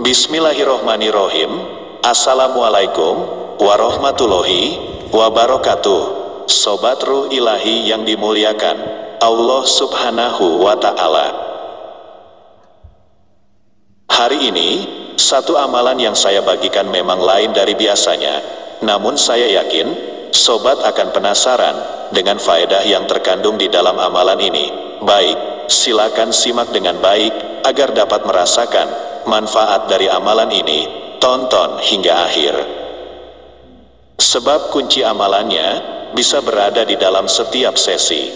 Bismillahirrohmanirrohim. Assalamualaikum warahmatullahi wabarakatuh. Sobat Ruh Ilahi yang dimuliakan Allah Subhanahu wa Ta'ala. Hari ini, satu amalan yang saya bagikan memang lain dari biasanya. Namun saya yakin, sobat akan penasaran dengan faedah yang terkandung di dalam amalan ini. Baik, silakan simak dengan baik agar dapat merasakan manfaat dari amalan ini. Tonton hingga akhir. Sebab kunci amalannya bisa berada di dalam setiap sesi.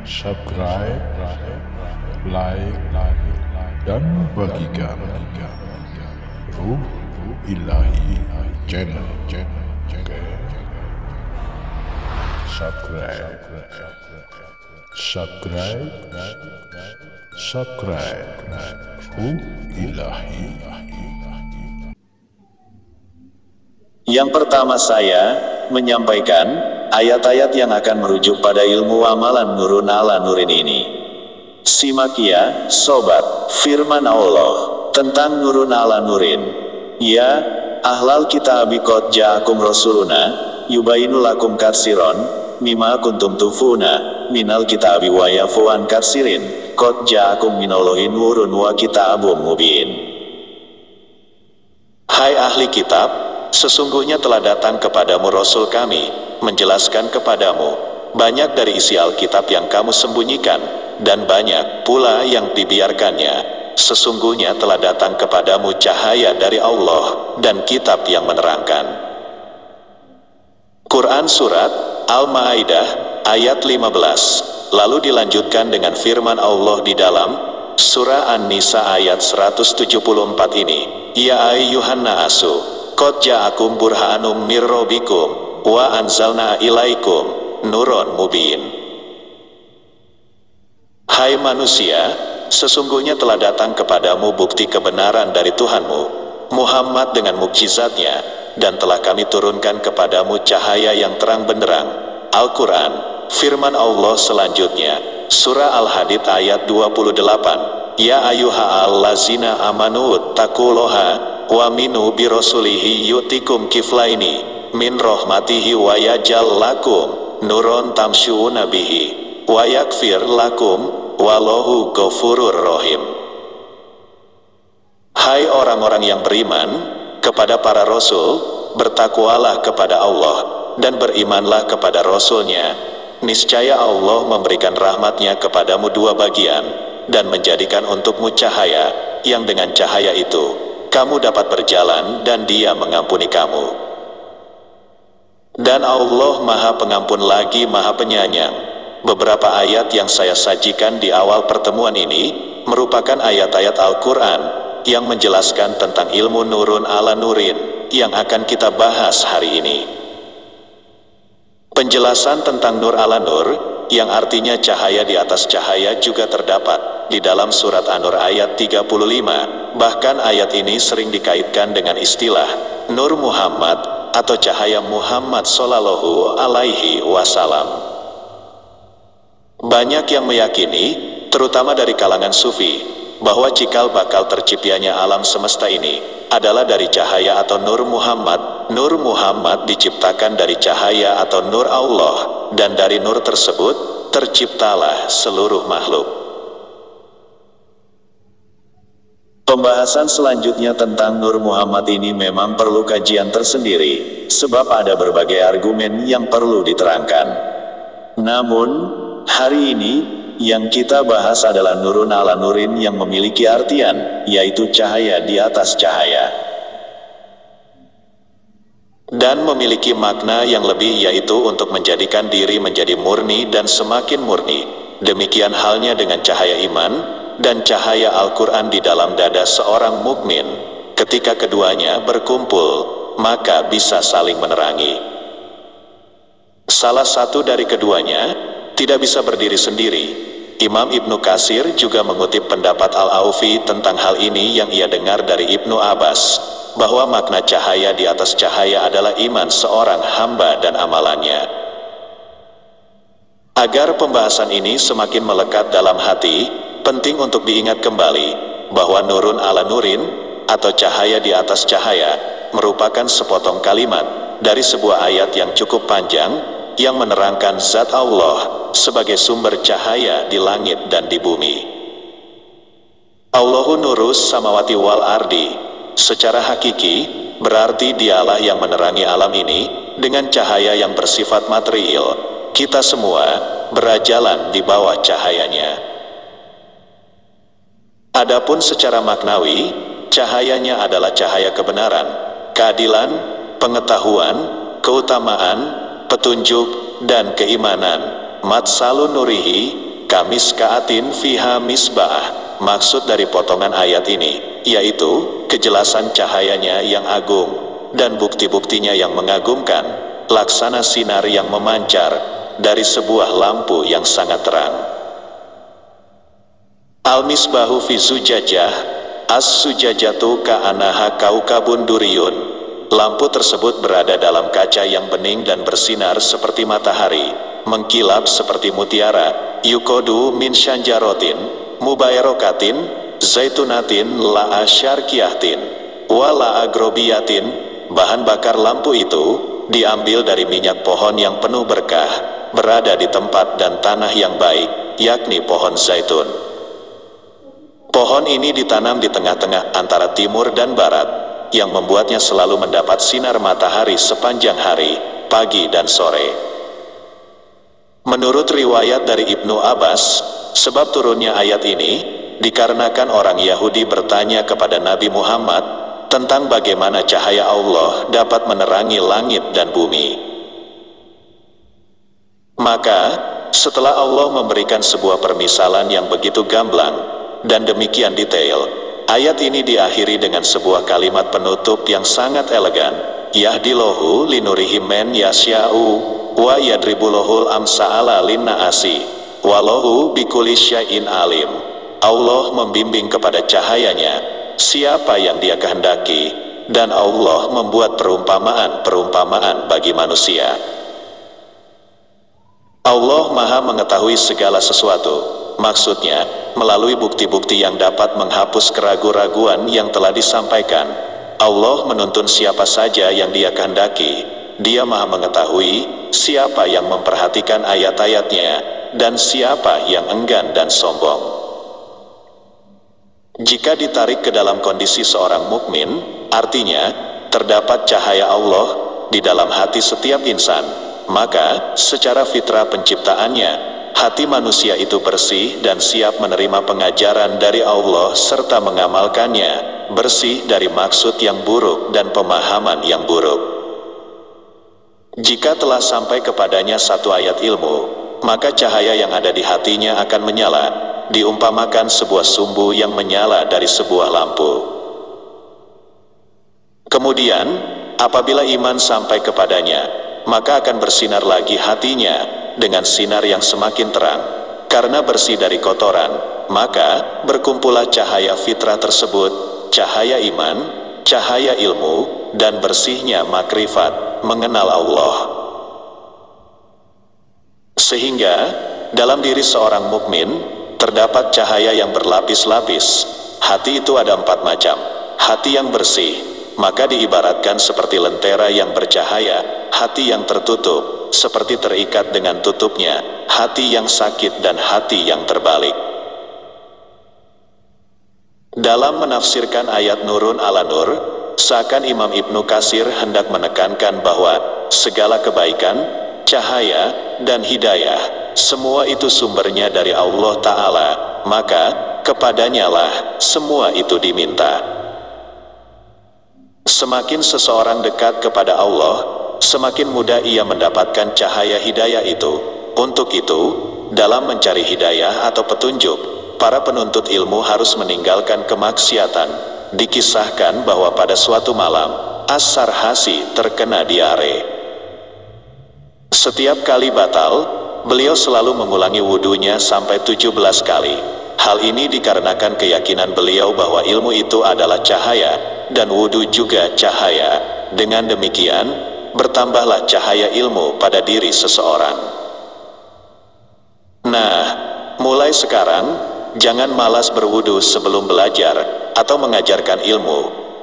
Subscribe, like, dan bagikan Ruh Ilahi channel. Subscribe Ruh Ilahi. Yang pertama saya menyampaikan ayat-ayat yang akan merujuk pada ilmu amalan Nurun ala Nurin ini. Simak ya, sobat, firman Allah tentang Nurun ala Nurin. Ya, ahlal kitabi qad ja'akum rasuluna yubayinu lakum katsiran mimma kuntum tufuna minal kitabi wa yafu an katsirin qad ja'akum minallahi nurun wa kitabum mubin. Hai ahli kitab, sesungguhnya telah datang kepadamu Rasul kami, menjelaskan kepadamu banyak dari isi Alkitab yang kamu sembunyikan, dan banyak pula yang dibiarkannya. Sesungguhnya telah datang kepadamu cahaya dari Allah, dan kitab yang menerangkan. Quran Surat Al-Ma'idah ayat 15. Lalu dilanjutkan dengan firman Allah di dalam Surah An-Nisa ayat 174 ini. Ya ayyuhan na'asu qad ja'akum burhanum mir rabbikum wa anzalna ilaikum nuron mubin. Hai manusia, sesungguhnya telah datang kepadamu bukti kebenaran dari Tuhanmu, Muhammad dengan mukjizatnya, dan telah kami turunkan kepadamu cahaya yang terang benderang. Al-Quran, firman Allah selanjutnya, Surah Al-Hadid ayat 28. Ya ayyuha allazina amanu taqullaha wa minu birasulihi yu'tikum kiflaini min rahmatihi wa yaj'al lakum nuron tamsyuna bihi wa yakfir lakum wallahu ghafurur rahim. Hai orang-orang yang beriman kepada para rasul, bertakwalah kepada Allah dan berimanlah kepada rasulnya. Niscaya Allah memberikan rahmatnya kepadamu dua bagian dan menjadikan untukmu cahaya yang dengan cahaya itu kamu dapat berjalan dan Dia mengampuni kamu. Dan Allah Maha Pengampun lagi Maha Penyayang. Beberapa ayat yang saya sajikan di awal pertemuan ini merupakan ayat-ayat Al-Quran yang menjelaskan tentang ilmu Nurun ala Nurin yang akan kita bahas hari ini. Penjelasan tentang Nur ala Nur, yang artinya cahaya di atas cahaya, juga terdapat di dalam surat An-Nur ayat 35. Bahkan ayat ini sering dikaitkan dengan istilah Nur Muhammad atau cahaya Muhammad Sallallahu Alaihi Wasallam. Banyak yang meyakini, terutama dari kalangan sufi, bahwa cikal bakal terciptanya alam semesta ini adalah dari cahaya atau Nur Muhammad. Nur Muhammad diciptakan dari cahaya atau Nur Allah, dan dari Nur tersebut terciptalah seluruh makhluk. Pembahasan selanjutnya tentang Nur Muhammad ini memang perlu kajian tersendiri, sebab ada berbagai argumen yang perlu diterangkan. Namun, hari ini yang kita bahas adalah Nurun ala Nurin yang memiliki artian, yaitu cahaya di atas cahaya. Dan memiliki makna yang lebih, yaitu untuk menjadikan diri menjadi murni dan semakin murni. Demikian halnya dengan cahaya iman dan cahaya Al-Quran di dalam dada seorang mukmin. Ketika keduanya berkumpul, maka bisa saling menerangi. Salah satu dari keduanya tidak bisa berdiri sendiri. Imam Ibnu Katsir juga mengutip pendapat Al-Aufi tentang hal ini yang ia dengar dari Ibnu Abbas, bahwa makna cahaya di atas cahaya adalah iman seorang hamba dan amalannya. Agar pembahasan ini semakin melekat dalam hati, penting untuk diingat kembali bahwa nurun ala nurin atau cahaya di atas cahaya merupakan sepotong kalimat dari sebuah ayat yang cukup panjang yang menerangkan zat Allah sebagai sumber cahaya di langit dan di bumi. Allahu nurus samawati wal ardi secara hakiki berarti dialah yang menerangi alam ini dengan cahaya yang bersifat material. Kita semua berjalan di bawah cahayanya. Adapun secara maknawi, cahayanya adalah cahaya kebenaran, keadilan, pengetahuan, keutamaan, petunjuk, dan keimanan. Matsalu nurihi kamiskaatin fiha misbah. Maksud dari potongan ayat ini yaitu kejelasan cahayanya yang agung dan bukti-buktinya yang mengagumkan, laksana sinar yang memancar dari sebuah lampu yang sangat terang. Al-misbahu fi zujajah, as-sujajatu ka'anaha kaukabun duriyun. Lampu tersebut berada dalam kaca yang bening dan bersinar seperti matahari, mengkilap seperti mutiara. Yukodu min syanjarotin mubayrokatin zaitunatin la asyarkiyatin wa la agrobiyatin. Bahan bakar lampu itu diambil dari minyak pohon yang penuh berkah, berada di tempat dan tanah yang baik, yakni pohon zaitun. Pohon ini ditanam di tengah-tengah antara timur dan barat, yang membuatnya selalu mendapat sinar matahari sepanjang hari, pagi dan sore. Menurut riwayat dari Ibnu Abbas, sebab turunnya ayat ini dikarenakan orang Yahudi bertanya kepada Nabi Muhammad tentang bagaimana cahaya Allah dapat menerangi langit dan bumi. Maka, setelah Allah memberikan sebuah permisalan yang begitu gamblang dan demikian detail, ayat ini diakhiri dengan sebuah kalimat penutup yang sangat elegan. Yahdillahu linurihi men yasya'u wa yadribulohul amsa'ala linna'asi walahu bikulli syai'in alim. Allah membimbing kepada cahayanya siapa yang Dia kehendaki, dan Allah membuat perumpamaan-perumpamaan bagi manusia. Allah Maha mengetahui segala sesuatu. Maksudnya, melalui bukti-bukti yang dapat menghapus keraguan-raguan yang telah disampaikan, Allah menuntun siapa saja yang Dia kehendaki. Dia Maha mengetahui siapa yang memperhatikan ayat-ayatnya dan siapa yang enggan dan sombong. Jika ditarik ke dalam kondisi seorang mukmin, artinya terdapat cahaya Allah di dalam hati setiap insan, maka secara fitrah penciptaannya hati manusia itu bersih dan siap menerima pengajaran dari Allah serta mengamalkannya, bersih dari maksud yang buruk dan pemahaman yang buruk. Jika telah sampai kepadanya satu ayat ilmu, maka cahaya yang ada di hatinya akan menyala, diumpamakan sebuah sumbu yang menyala dari sebuah lampu. Kemudian, apabila iman sampai kepadanya, maka akan bersinar lagi hatinya dengan sinar yang semakin terang. Karena bersih dari kotoran, maka berkumpullah cahaya fitrah tersebut, cahaya iman, cahaya ilmu, dan bersihnya makrifat, mengenal Allah. Sehingga, dalam diri seorang mukmin terdapat cahaya yang berlapis-lapis. Hati itu ada 4 macam. Hati yang bersih, maka diibaratkan seperti lentera yang bercahaya. Hati yang tertutup, seperti terikat dengan tutupnya. Hati yang sakit dan hati yang terbalik. Dalam menafsirkan ayat Nurun ala Nur, seakan Imam Ibnu Katsir hendak menekankan bahwa segala kebaikan, cahaya, dan hidayah, semua itu sumbernya dari Allah Ta'ala, maka kepadanyalah semua itu diminta. Semakin seseorang dekat kepada Allah, semakin mudah ia mendapatkan cahaya hidayah itu. Untuk itu, dalam mencari hidayah atau petunjuk, para penuntut ilmu harus meninggalkan kemaksiatan. Dikisahkan bahwa pada suatu malam, As-Sarhasi terkena diare. Setiap kali batal, beliau selalu mengulangi wudunya sampai 17 kali. Hal ini dikarenakan keyakinan beliau bahwa ilmu itu adalah cahaya, dan wudu juga cahaya. Dengan demikian, bertambahlah cahaya ilmu pada diri seseorang. Nah, mulai sekarang, jangan malas berwudu sebelum belajar atau mengajarkan ilmu,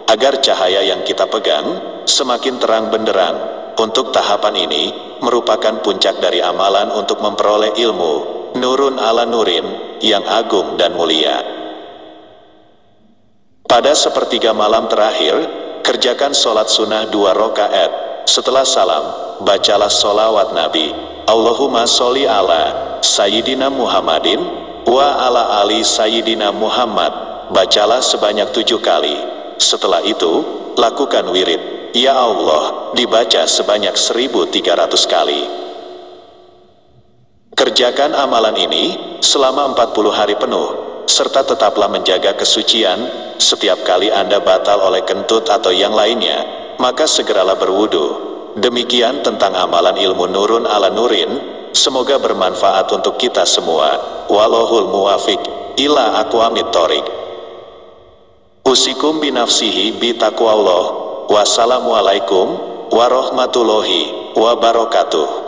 agar cahaya yang kita pegang semakin terang benderang. Untuk tahapan ini merupakan puncak dari amalan untuk memperoleh ilmu, nurun ala nurin, yang agung dan mulia. Pada sepertiga malam terakhir, kerjakan sholat sunnah 2 rakaat. Setelah salam, bacalah sholawat Nabi. Allahumma sholli ala Sayyidina Muhammadin wa ala ali Sayyidina Muhammad. Bacalah sebanyak 7 kali. Setelah itu, lakukan wirid Ya Allah dibaca sebanyak 1300 kali. Kerjakan amalan ini selama 40 hari penuh, serta tetaplah menjaga kesucian. Setiap kali Anda batal oleh kentut atau yang lainnya, maka segeralah berwudu. Demikian tentang amalan ilmu nurun ala nurin. Semoga bermanfaat untuk kita semua. Wallahul muwafiq ila aqwamit thoriq. Usikum binafsihi bitaqwallah. Wassalamualaikum warahmatullahi wabarakatuh.